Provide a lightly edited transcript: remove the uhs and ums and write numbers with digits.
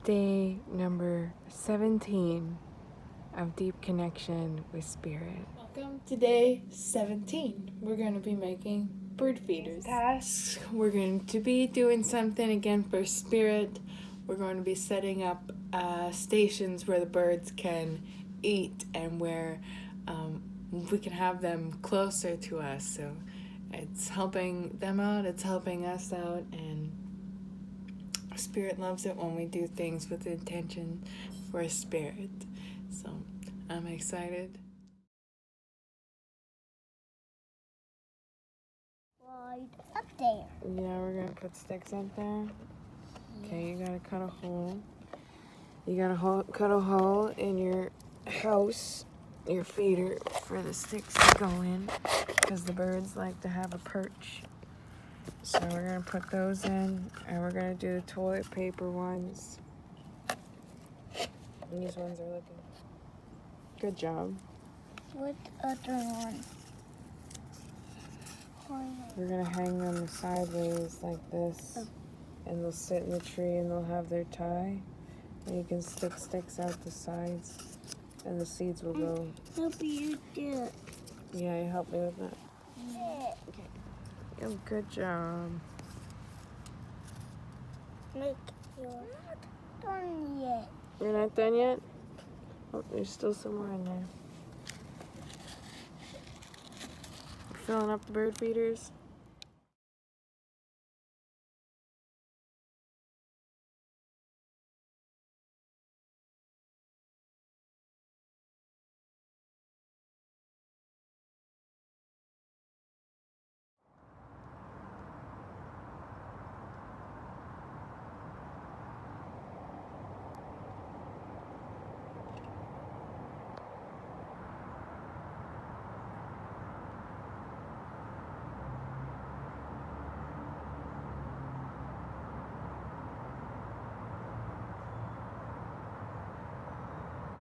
Day number 17 of Deep Connection with Spirit. Welcome to day 17. We're going to be making bird feeders. Tasks. We're going to be doing something again for Spirit. We're going to be setting up stations where the birds can eat and where we can have them closer to us. So it's helping them out, it's helping us out, and Spirit loves it when we do things with intention for Spirit. So I'm excited. Right up there. Yeah, we're gonna put sticks up there. Okay, you gotta cut a hole. You gotta cut a hole in your house, your feeder, for the sticks to go in, because the birds like to have a perch. So we're gonna put those in, and we're gonna do the toilet paper ones. And these ones are looking good job. What other one? We're gonna hang them sideways like this, and they'll sit in the tree and they'll have their tie, and you can stick sticks out the sides, and the seeds will go. Help you do it. Yeah, you help me with that. Yeah. Okay. Oh, good job. Make you're not done yet. You're not done yet? Oh, there's still some more in there. Filling up the bird feeders.